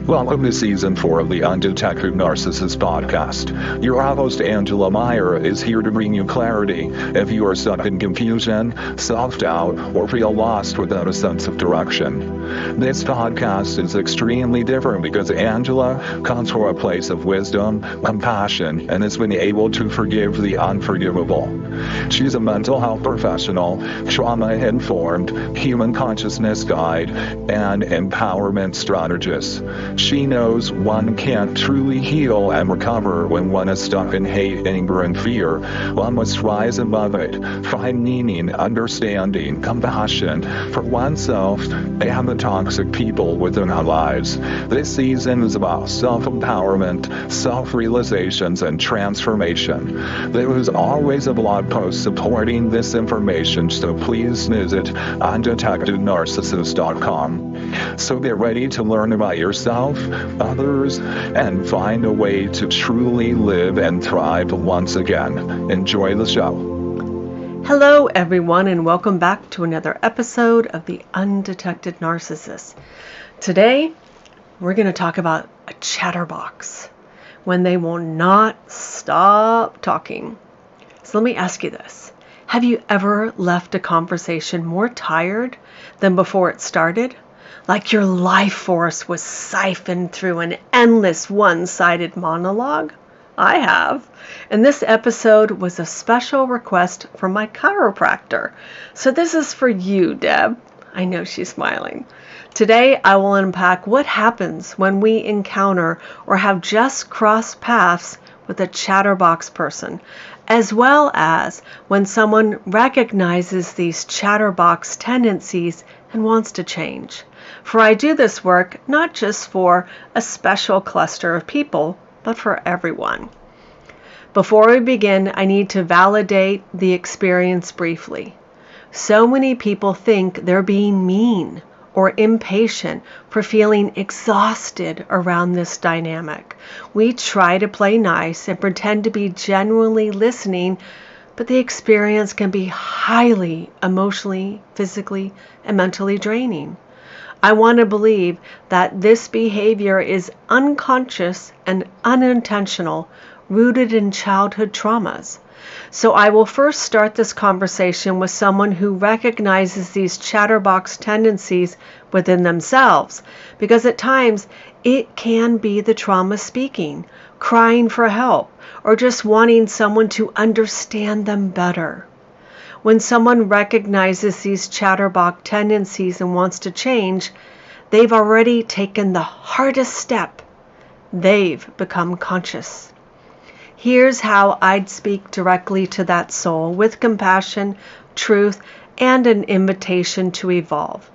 Welcome to Season 4 of the Undetected Narcissist podcast. Your host, Angela Meyer, is here to bring you clarity if you are stuck in confusion, self-doubt, or feel lost without a sense of direction. This podcast is extremely different because Angela comes from a place of wisdom, compassion, and has been able to forgive the unforgivable. She's a mental health professional, trauma-informed, human consciousness guide, and empowerment strategist. She knows one can't truly heal and recover when one is stuck in hate, anger, and fear. One must rise above it, find meaning, understanding, compassion for oneself and the toxic people within our lives. This season is about self-empowerment, self-realizations, and transformation. There is always a blog post supporting this information, so please visit undetectednarcissist.com. So get ready to learn about yourself, others, and find a way to truly live and thrive once again. Enjoy the show. Hello, everyone, and welcome back to another episode of the Undetected Narcissist. Today, we're going to talk about a chatterbox, when they will not stop talking. So let me ask you this. Have you ever left a conversation more tired than before it started? Like your life force was siphoned through an endless one-sided monologue? I have. And this episode was a special request from my chiropractor. So this is for you, Deb. I know she's smiling. Today, I will unpack what happens when we encounter or have just crossed paths with a chatterbox person, as well as when someone recognizes these chatterbox tendencies and wants to change. For I do this work not just for a special cluster of people, but for everyone. Before we begin, I need to validate the experience briefly. So many people think they're being mean or impatient for feeling exhausted around this dynamic. We try to play nice and pretend to be genuinely listening, but the experience can be highly emotionally, physically, and mentally draining. I want to believe that this behavior is unconscious and unintentional, rooted in childhood traumas. So I will first start this conversation with someone who recognizes these chatterbox tendencies within themselves, because at times it can be the trauma speaking, crying for help, or just wanting someone to understand them better. When someone recognizes these chatterbox tendencies and wants to change, they've already taken the hardest step. They've become conscious. Here's how I'd speak directly to that soul with compassion, truth, and an invitation to evolve.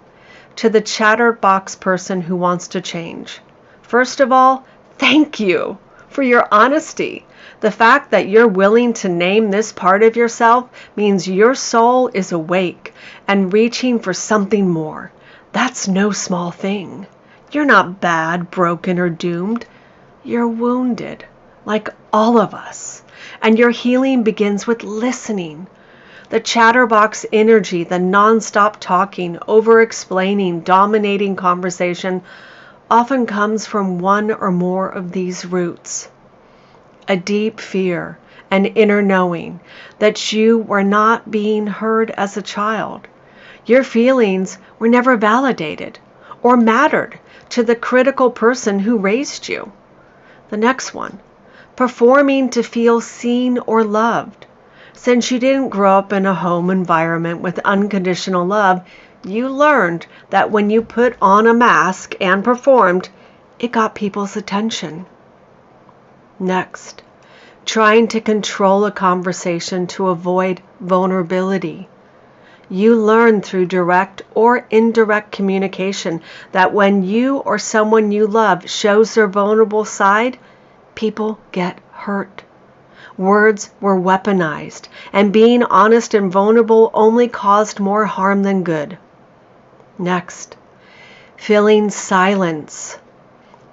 To the chatterbox person who wants to change. First of all, thank you for your honesty. The fact that you're willing to name this part of yourself means your soul is awake and reaching for something more. That's no small thing. You're not bad, broken, or doomed. You're wounded, like all of us. And your healing begins with listening. The chatterbox energy, the nonstop talking, over-explaining, dominating conversation often comes from one or more of these roots. A deep fear, an inner knowing that you were not being heard as a child. Your feelings were never validated or mattered to the critical person who raised you. The next one, performing to feel seen or loved. Since you didn't grow up in a home environment with unconditional love, you learned that when you put on a mask and performed, it got people's attention. Next, trying to control a conversation to avoid vulnerability. You learn through direct or indirect communication that when you or someone you love shows their vulnerable side, people get hurt. Words were weaponized, and being honest and vulnerable only caused more harm than good. Next, feeling silence,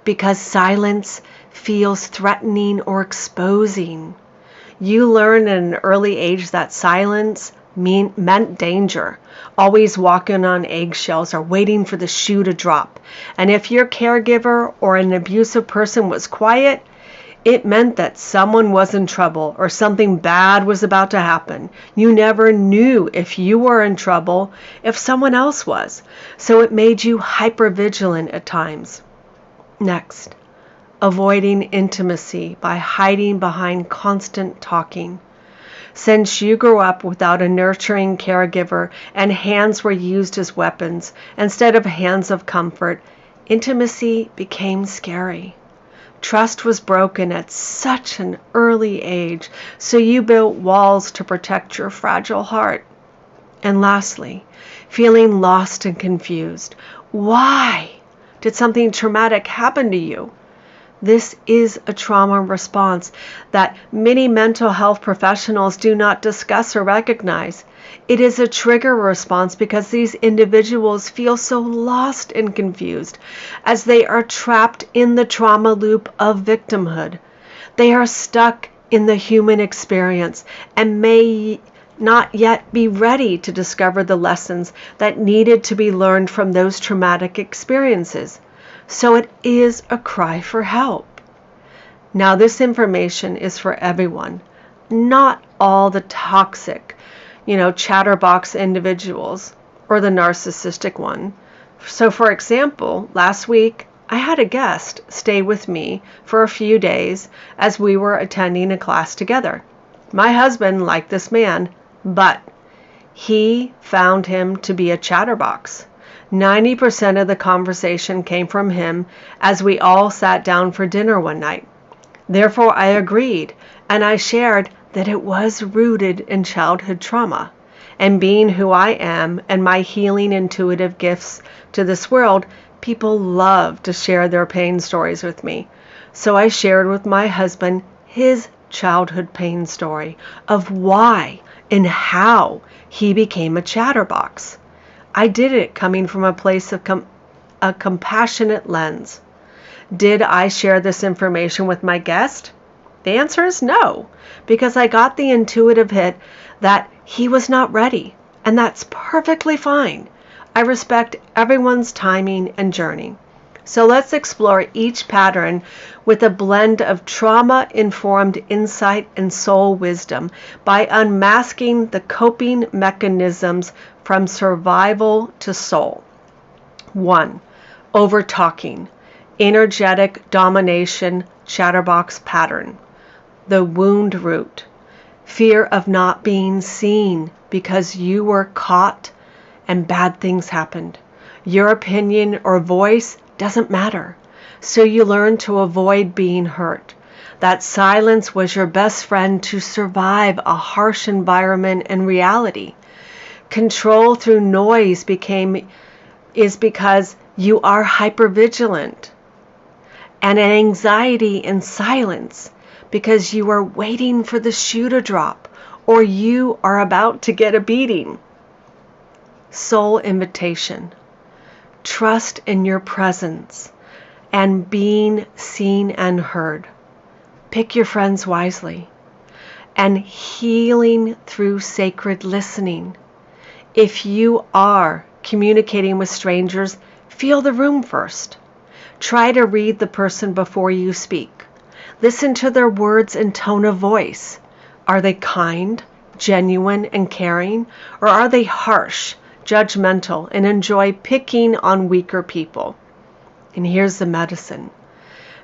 because silence feels threatening or exposing. You learn at an early age that silence meant danger, always walking on eggshells or waiting for the shoe to drop. And if your caregiver or an abusive person was quiet, it meant that someone was in trouble or something bad was about to happen. You never knew if you were in trouble, if someone else was. So it made you hypervigilant at times. Next, avoiding intimacy by hiding behind constant talking. Since you grew up without a nurturing caregiver and hands were used as weapons instead of hands of comfort, intimacy became scary. Trust was broken at such an early age, so you built walls to protect your fragile heart. And lastly, feeling lost and confused. Why? Did something traumatic happen to you? This is a trauma response that many mental health professionals do not discuss or recognize. It is a trigger response because these individuals feel so lost and confused as they are trapped in the trauma loop of victimhood. They are stuck in the human experience and may not yet be ready to discover the lessons that needed to be learned from those traumatic experiences. So it is a cry for help. Now, this information is for everyone, not all the toxic, chatterbox individuals or the narcissistic one. So, for example, last week, I had a guest stay with me for a few days as we were attending a class together. My husband liked this man, but he found him to be a chatterbox. 90% of the conversation came from him as we all sat down for dinner one night. Therefore, I agreed, and I shared that it was rooted in childhood trauma. And being who I am and my healing intuitive gifts to this world, people love to share their pain stories with me. So I shared with my husband his childhood pain story of why and how he became a chatterbox. I did it coming from a place of a compassionate lens. Did I share this information with my guest? The answer is no, because I got the intuitive hit that he was not ready, and that's perfectly fine. I respect everyone's timing and journey. So let's explore each pattern with a blend of trauma-informed insight and soul wisdom by unmasking the coping mechanisms from survival to soul. 1. Over-talking. Energetic domination chatterbox pattern. The wound root. Fear of not being seen because you were caught and bad things happened. Your opinion or voice doesn't matter, so you learn to avoid being hurt. That silence was your best friend to survive a harsh environment and reality. Control through noise is because you are hypervigilant, and an anxiety in silence because you are waiting for the shoe to drop or you are about to get a beating. Soul invitation. Trust in your presence and being seen and heard. Pick your friends wisely. And healing through sacred listening. If you are communicating with strangers, feel the room first. Try to read the person before you speak. Listen to their words and tone of voice. Are they kind, genuine, and caring, or are they harsh, judgmental, and enjoy picking on weaker people? And here's the medicine.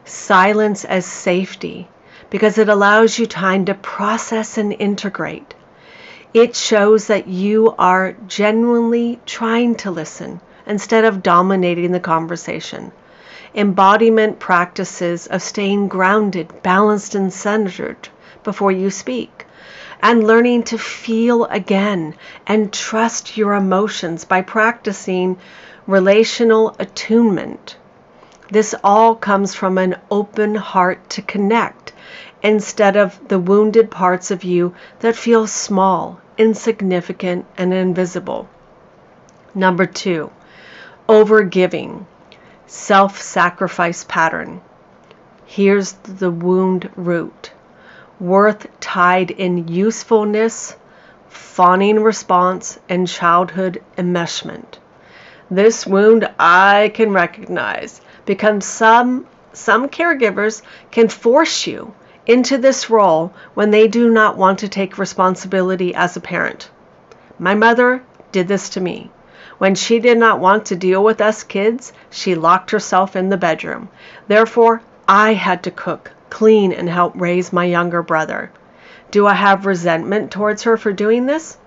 Silence as safety, because it allows you time to process and integrate. It shows that you are genuinely trying to listen instead of dominating the conversation. Embodiment practices of staying grounded, balanced, and centered before you speak. And learning to feel again and trust your emotions by practicing relational attunement. This all comes from an open heart to connect instead of the wounded parts of you that feel small, insignificant, and invisible. Number 2, overgiving, self-sacrifice pattern. Here's the wound root. Worth tied in usefulness, fawning response, and childhood enmeshment. This wound I can recognize because some caregivers can force you into this role when they do not want to take responsibility as a parent. My mother did this to me. When she did not want to deal with us kids, she locked herself in the bedroom. Therefore, I had to cook, clean, and help raise my younger brother. Do I have resentment towards her for doing this?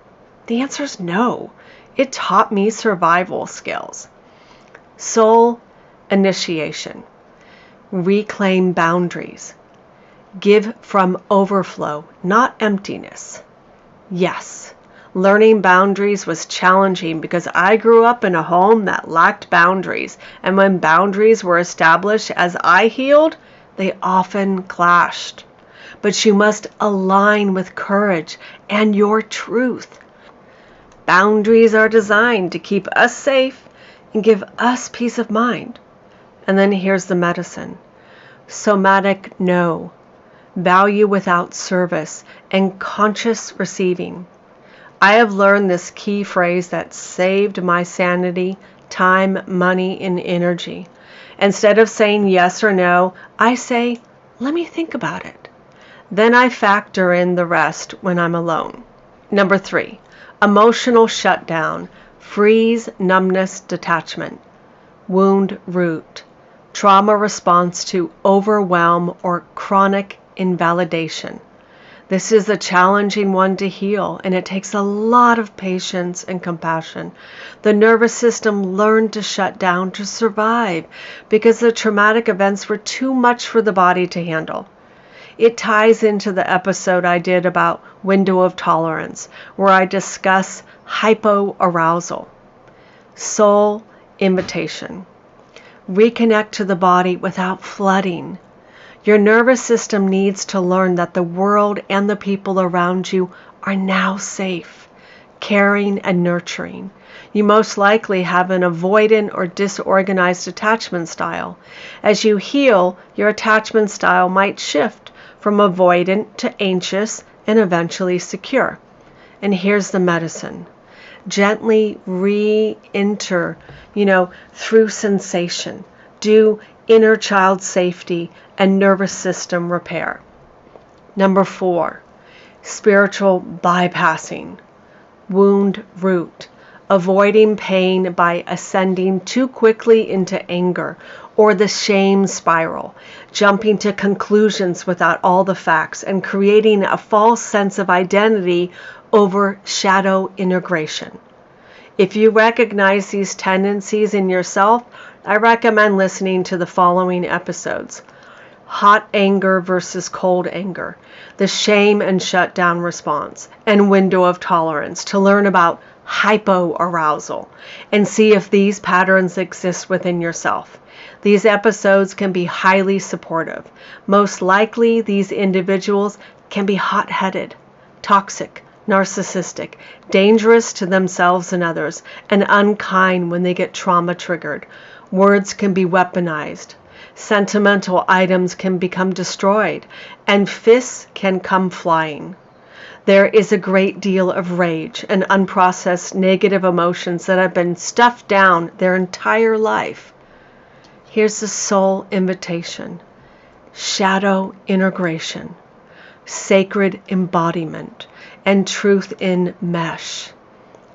The answer is no. It taught me survival skills. Soul initiation. Reclaim boundaries. Give from overflow, not emptiness. Yes, learning boundaries was challenging because I grew up in a home that lacked boundaries, and when boundaries were established as I healed, they often clashed. But you must align with courage and your truth. Boundaries are designed to keep us safe and give us peace of mind. And then here's the medicine. Somatic no. Value without service, and conscious receiving. I have learned this key phrase that saved my sanity, time, money, and energy. Instead of saying yes or no, I say, let me think about it. Then I factor in the rest when I'm alone. Number 3, emotional shutdown, freeze, numbness, detachment, wound root, trauma response to overwhelm or chronic invalidation. This is a challenging one to heal, and it takes a lot of patience and compassion. The nervous system learned to shut down to survive because the traumatic events were too much for the body to handle. It ties into the episode I did about window of tolerance, where I discuss hypoarousal. Soul invitation. Reconnect to the body without flooding. Your nervous system needs to learn that the world and the people around you are now safe, caring, and nurturing. You most likely have an avoidant or disorganized attachment style. As you heal, your attachment style might shift from avoidant to anxious and eventually secure. And here's the medicine. Gently re-enter, through sensation. Do inner child safety and nervous system repair. Number 4, spiritual bypassing. Wound root. Avoiding pain by ascending too quickly into anger or the shame spiral, jumping to conclusions without all the facts, and creating a false sense of identity over shadow integration. If you recognize these tendencies in yourself, I recommend listening to the following episodes. Hot anger versus cold anger, the shame and shutdown response, and window of tolerance to learn about hypoarousal and see if these patterns exist within yourself. These episodes can be highly supportive. Most likely, these individuals can be hot-headed, toxic, narcissistic, dangerous to themselves and others, and unkind when they get trauma triggered. Words can be weaponized. Sentimental items can become destroyed, and fists can come flying. There is a great deal of rage and unprocessed negative emotions that have been stuffed down their entire life. Here's the soul invitation. Shadow integration, sacred embodiment, and truth in mesh.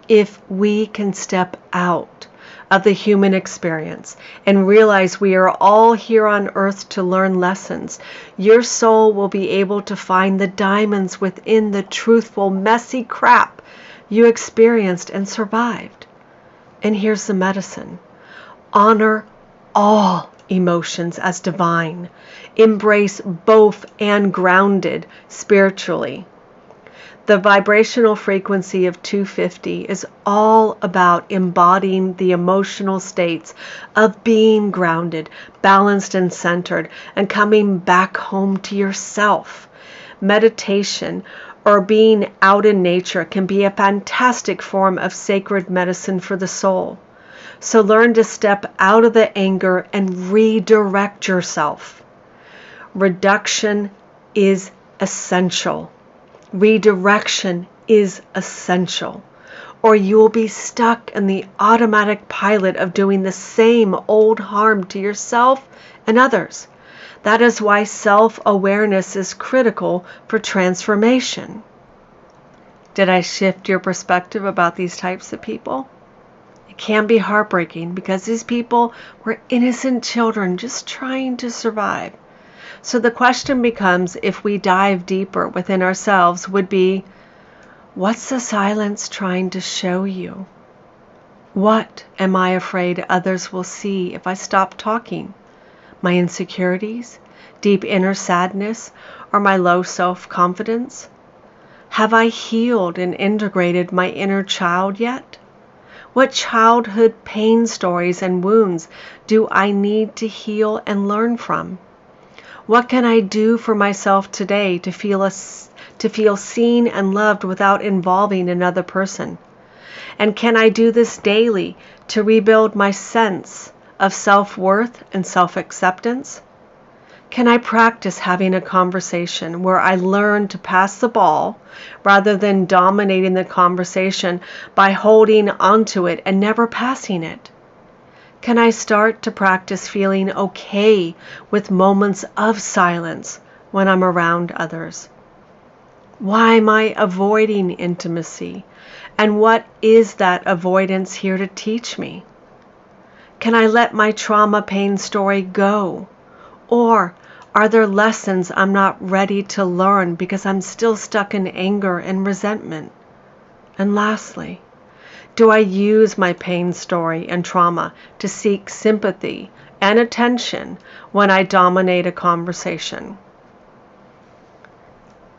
If we can step out of the human experience and realize we are all here on earth to learn lessons, your soul will be able to find the diamonds within the truthful, messy crap you experienced and survived. And here's the medicine. Honor all emotions as divine. Embrace both and grounded spiritually. The vibrational frequency of 250 is all about embodying the emotional states of being grounded, balanced, and centered, and coming back home to yourself. Meditation or being out in nature can be a fantastic form of sacred medicine for the soul. So learn to step out of the anger and redirect yourself. Reduction is essential. Redirection is essential, or you will be stuck in the automatic pilot of doing the same old harm to yourself and others. That is why self-awareness is critical for transformation. Did I shift your perspective about these types of people? It can be heartbreaking because these people were innocent children just trying to survive. So the question becomes, if we dive deeper within ourselves, would be, what's the silence trying to show you? What am I afraid others will see if I stop talking? My insecurities, deep inner sadness, or my low self-confidence? Have I healed and integrated my inner child yet? What childhood pain stories and wounds do I need to heal and learn from? What can I do for myself today to feel seen and loved without involving another person? And can I do this daily to rebuild my sense of self-worth and self-acceptance? Can I practice having a conversation where I learn to pass the ball rather than dominating the conversation by holding onto it and never passing it? Can I start to practice feeling okay with moments of silence when I'm around others? Why am I avoiding intimacy? And what is that avoidance here to teach me? Can I let my trauma pain story go? Or are there lessons I'm not ready to learn because I'm still stuck in anger and resentment? And lastly, do I use my pain story and trauma to seek sympathy and attention when I dominate a conversation?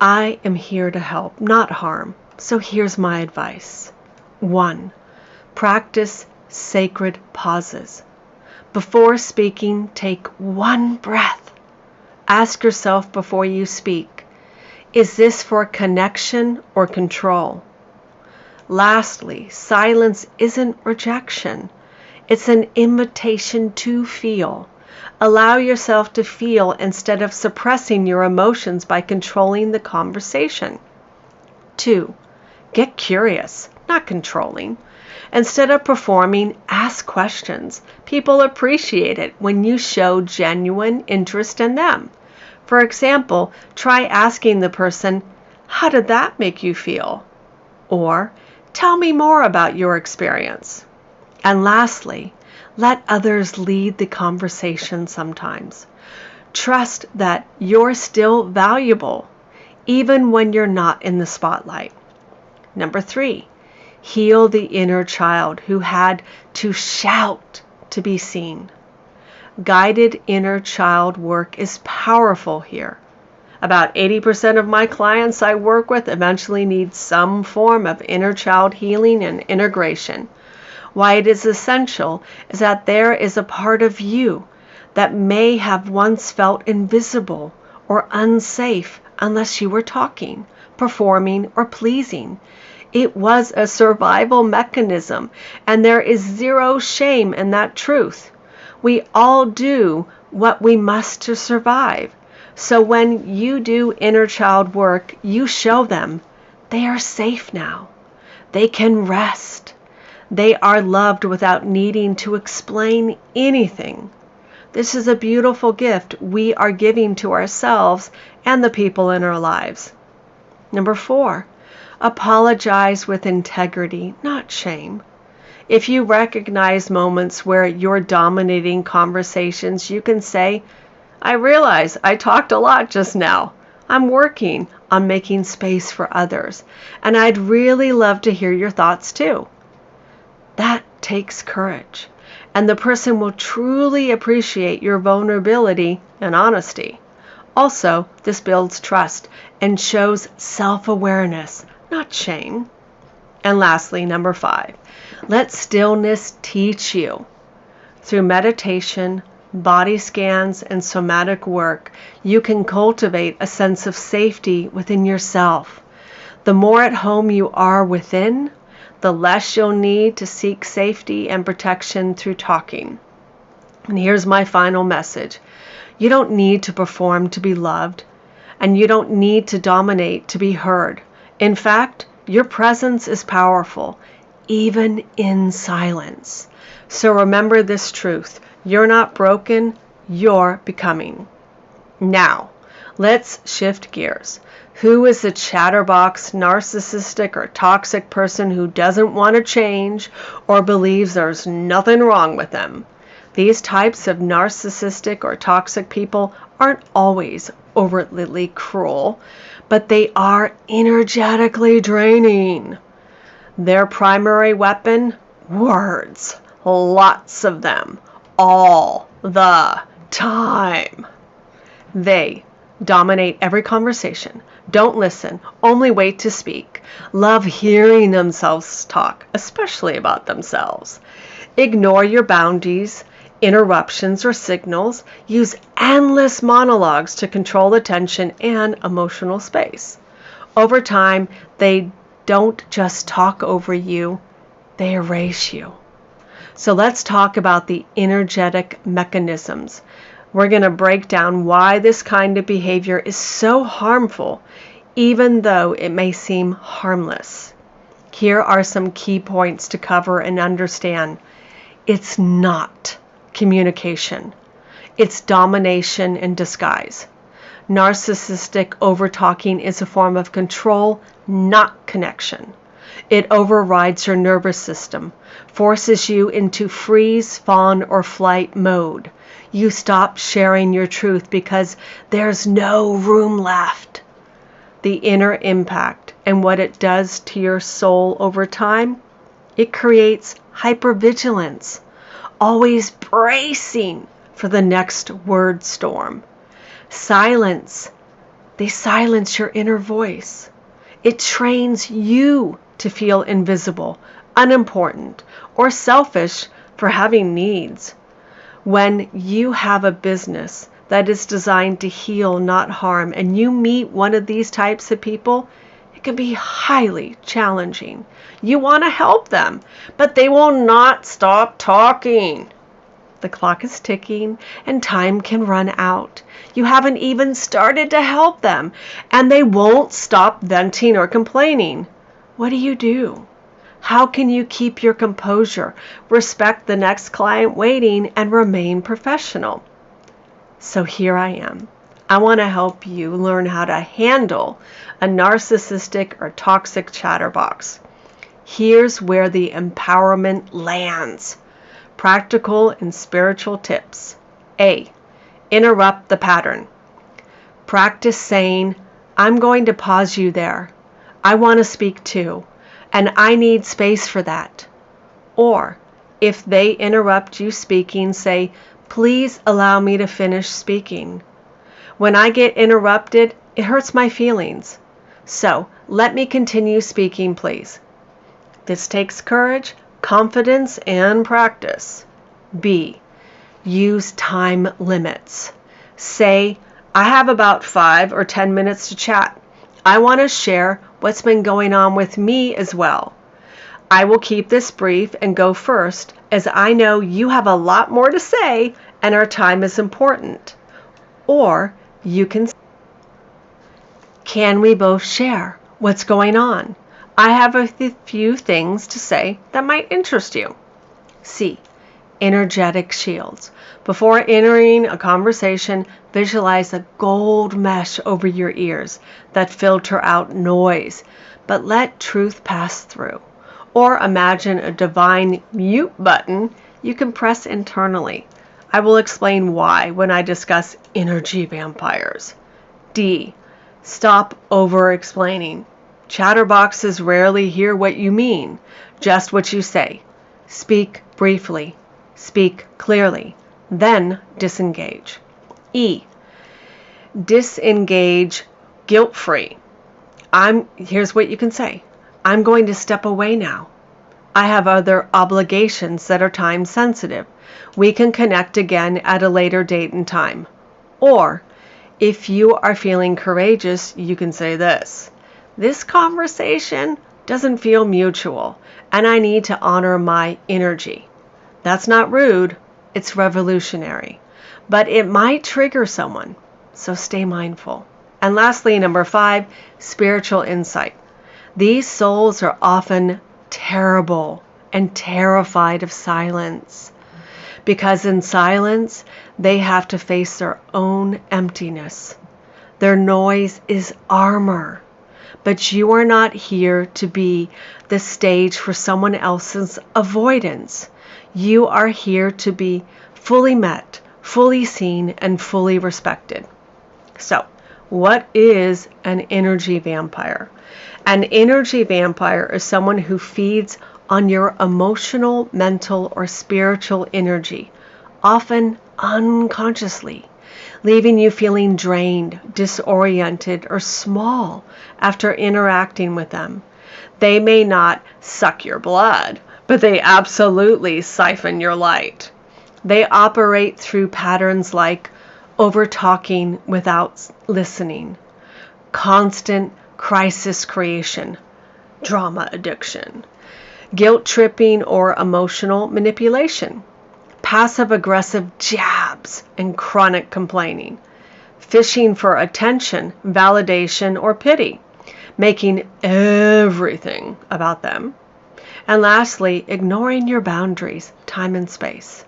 I am here to help, not harm. So here's my advice. 1. Practice sacred pauses. Before speaking, take one breath. Ask yourself before you speak, is this for connection or control? Lastly, silence isn't rejection. It's an invitation to feel. Allow yourself to feel instead of suppressing your emotions by controlling the conversation. 2. Get curious, not controlling. Instead of performing, ask questions. People appreciate it when you show genuine interest in them. For example, try asking the person, how did that make you feel? Or, tell me more about your experience. And lastly, let others lead the conversation sometimes. Trust that you're still valuable, even when you're not in the spotlight. 3, heal the inner child who had to shout to be seen. Guided inner child work is powerful here. About 80% of my clients I work with eventually need some form of inner child healing and integration. Why it is essential is that there is a part of you that may have once felt invisible or unsafe unless you were talking, performing, or pleasing. It was a survival mechanism, and there is zero shame in that truth. We all do what we must to survive. So when you do inner child work, you show them they are safe now. They can rest. They are loved without needing to explain anything. This is a beautiful gift we are giving to ourselves and the people in our lives. 4, apologize with integrity, not shame. If you recognize moments where you're dominating conversations, you can say, I realize I talked a lot just now. I'm working on making space for others, and I'd really love to hear your thoughts too. That takes courage, and the person will truly appreciate your vulnerability and honesty. Also, this builds trust and shows self-awareness, not shame. And lastly, 5, let stillness teach you. Through meditation, body scans, and somatic work, you can cultivate a sense of safety within yourself. The more at home you are within, the less you'll need to seek safety and protection through talking. And here's my final message. You don't need to perform to be loved, and you don't need to dominate to be heard. In fact, Your presence is powerful, even in silence. So remember this truth. You're not broken, you're becoming. Now, let's shift gears. Who is the chatterbox, narcissistic, or toxic person who doesn't want to change or believes there's nothing wrong with them? These types of narcissistic or toxic people aren't always overtly cruel, but they are energetically draining. Their primary weapon? Words. Lots of them. All the time. They dominate every conversation, don't listen, only wait to speak, love hearing themselves talk, especially about themselves, ignore your boundaries, interruptions, or signals, use endless monologues to control attention and emotional space. Over time, they don't just talk over you, they erase you. So let's talk about the energetic mechanisms. We're going to break down why this kind of behavior is so harmful, even though it may seem harmless. Here are some key points to cover and understand. It's not communication. It's domination in disguise. Narcissistic overtalking is a form of control, not connection. It overrides your nervous system, forces you into freeze, fawn, or flight mode. You stop sharing your truth because there's no room left. The inner impact and what it does to your soul over time, it creates hypervigilance, always bracing for the next word storm. Silence. They silence your inner voice. It trains you to feel invisible, unimportant, or selfish for having needs. When you have a business that is designed to heal, not harm, and you meet one of these types of people, it can be highly challenging. You want to help them, but they will not stop talking. The clock is ticking and time can run out. You haven't even started to help them, and they won't stop venting or complaining. What do? How can you keep your composure, respect the next client waiting, and remain professional? So here I am. I want to help you learn how to handle a narcissistic or toxic chatterbox. Here's where the empowerment lands. Practical and spiritual tips. A. Interrupt the pattern. Practice saying, I'm going to pause you there. I want to speak too. And I need space for that. Or, if they interrupt you speaking, say, please allow me to finish speaking. When I get interrupted, it hurts my feelings. So, let me continue speaking, please. This takes courage, confidence, and practice. B. Use time limits. Say, I have about 5 or 10 minutes to chat. I want to share what's been going on with me as well. I will keep this brief and go first, as I know you have a lot more to say and our time is important. Or you can we both share what's going on? I have a few things to say that might interest you. C. Energetic shields. Before entering a conversation, visualize a gold mesh over your ears that filter out noise, but let truth pass through. Or imagine a divine mute button you can press internally. I will explain why when I discuss energy vampires. D. Stop over-explaining. Chatterboxes rarely hear what you mean, just what you say. Speak briefly. Speak clearly. Then disengage. E. Disengage guilt-free. Here's what you can say. I'm going to step away now. I have other obligations that are time sensitive. We can connect again at a later date and time. Or, if you are feeling courageous, you can say this. This conversation doesn't feel mutual, and I need to honor my energy. That's not rude, it's revolutionary. But it might trigger someone, so stay mindful. And lastly, number 5, spiritual insight. These souls are often terrible and terrified of silence, because in silence they have to face their own emptiness. Their noise is armor, but you are not here to be the stage for someone else's avoidance. You are here to be fully met, fully seen, and fully respected. So, what is an energy vampire? An energy vampire is someone who feeds on your emotional, mental, or spiritual energy, often unconsciously, leaving you feeling drained, disoriented, or small after interacting with them. They may not suck your blood, but they absolutely siphon your light. They operate through patterns like over-talking without listening, constant crisis creation, drama addiction, guilt-tripping or emotional manipulation, passive-aggressive jabs and chronic complaining, fishing for attention, validation, or pity, making everything about them, and lastly, ignoring your boundaries, time and space.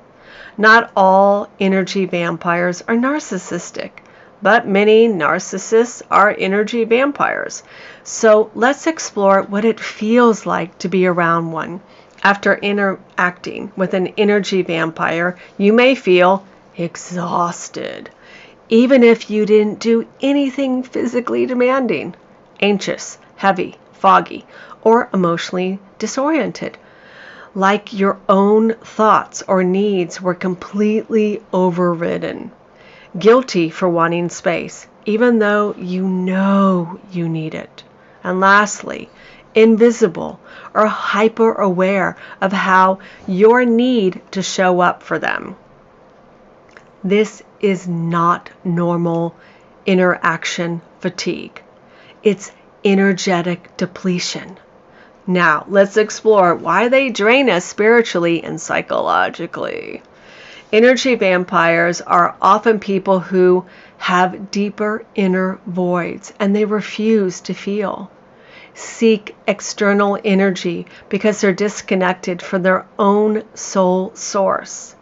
Not all energy vampires are narcissistic, but many narcissists are energy vampires. So let's explore what it feels like to be around one. After interacting with an energy vampire, you may feel exhausted, even if you didn't do anything physically demanding, anxious, heavy, foggy, or emotionally disoriented, like your own thoughts or needs were completely overridden, guilty for wanting space, even though you know you need it. And lastly, invisible or hyper aware of how your need to show up for them. This is not normal interaction fatigue. It's energetic depletion. Now, let's explore why they drain us spiritually and psychologically. Energy vampires are often people who have deeper inner voids and they refuse to feel. Seek external energy because they're disconnected from their own soul source.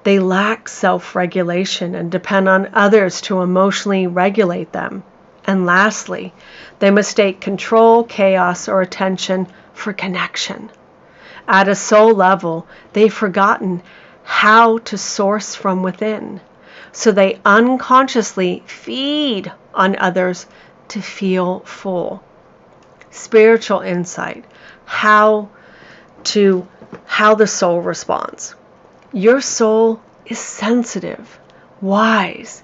They lack self-regulation and depend on others to emotionally regulate them. And lastly, they mistake control, chaos, or attention for connection. At a soul level, they've forgotten how to source from within, so they unconsciously feed on others to feel full. Spiritual insight, how the soul responds. Your soul is sensitive, wise.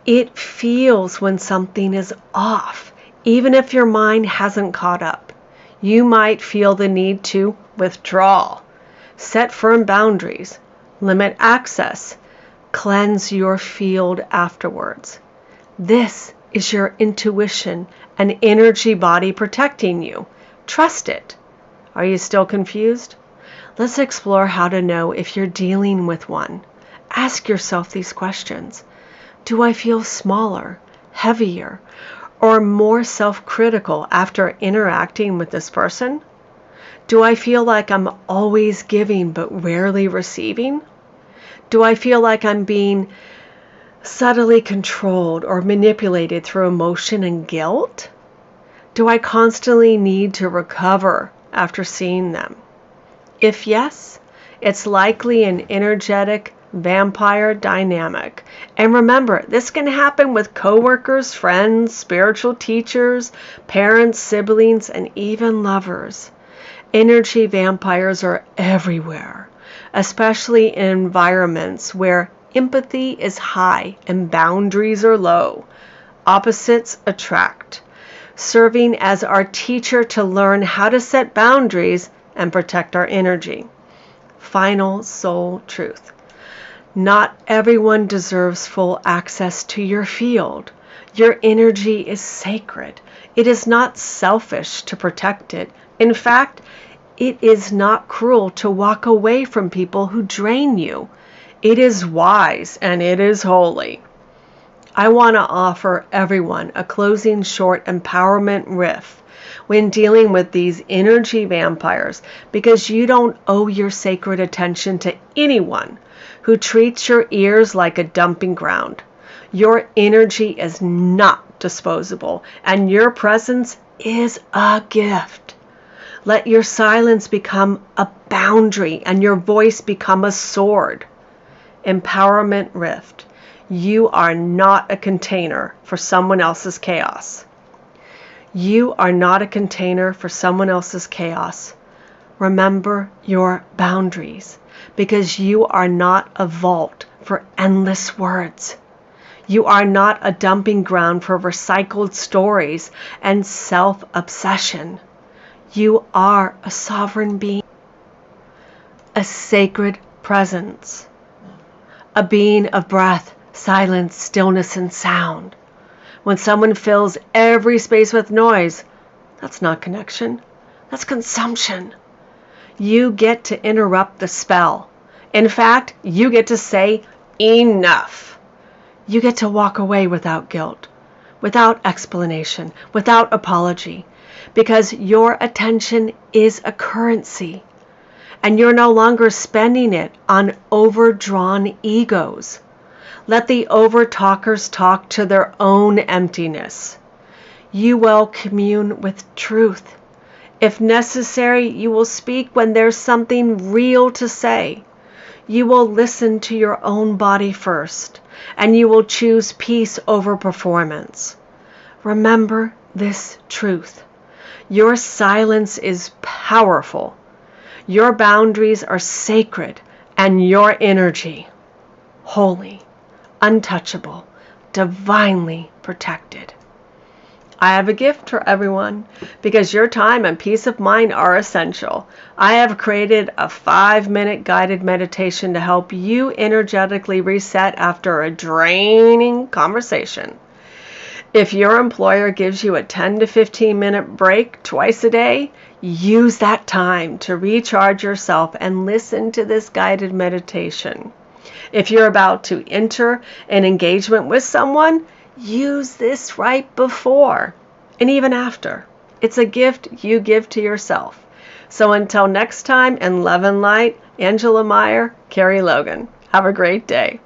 It feels when something is off, even if your mind hasn't caught up. You might feel the need to withdraw, set firm boundaries, limit access, cleanse your field afterwards. This is your intuition and energy body protecting you. Trust it. Are you still confused? Let's explore how to know if you're dealing with one. Ask yourself these questions. Do I feel smaller, heavier, or more self-critical after interacting with this person? Do I feel like I'm always giving but rarely receiving? Do I feel like I'm being subtly controlled or manipulated through emotion and guilt? Do I constantly need to recover after seeing them? If yes, it's likely an energetic vampire dynamic. And remember, this can happen with coworkers, friends, spiritual teachers, parents, siblings, and even lovers. Energy vampires are everywhere, especially in environments where empathy is high and boundaries are low. Opposites attract, serving as our teacher to learn how to set boundaries and protect our energy. Final soul truth. Not everyone deserves full access to your field. Your energy is sacred. It is not selfish to protect it. In fact, it is not cruel to walk away from people who drain you. It is wise and it is holy. I want to offer everyone a closing short empowerment riff when dealing with these energy vampires, because you don't owe your sacred attention to anyone who treats your ears like a dumping ground. Your energy is not disposable, and your presence is a gift. Let your silence become a boundary and your voice become a sword. Empowerment Rift. You are not a container for someone else's chaos. You are not a container for someone else's chaos. Remember your boundaries, because you are not a vault for endless words. You are not a dumping ground for recycled stories and self-obsession. You are a sovereign being, a sacred presence, a being of breath, silence, stillness, and sound. When someone fills every space with noise, that's not connection, that's consumption. You get to interrupt the spell. In fact, you get to say enough. You get to walk away without guilt, without explanation, without apology, because your attention is a currency, and you're no longer spending it on overdrawn egos. Let the overtalkers talk to their own emptiness. You will commune with truth. If necessary, you will speak when there's something real to say. You will listen to your own body first, and you will choose peace over performance. Remember this truth. Your silence is powerful. Your boundaries are sacred, and your energy, holy, untouchable, divinely protected. I have a gift for everyone, because your time and peace of mind are essential. I have created a 5-minute guided meditation to help you energetically reset after a draining conversation. If your employer gives you a 10 to 15 minute break twice a day, use that time to recharge yourself and listen to this guided meditation. If you're about to enter an engagement with someone, use this right before and even after. It's a gift you give to yourself. So until next time, in love and light, Angela Meyer, Carrie Logan. Have a great day.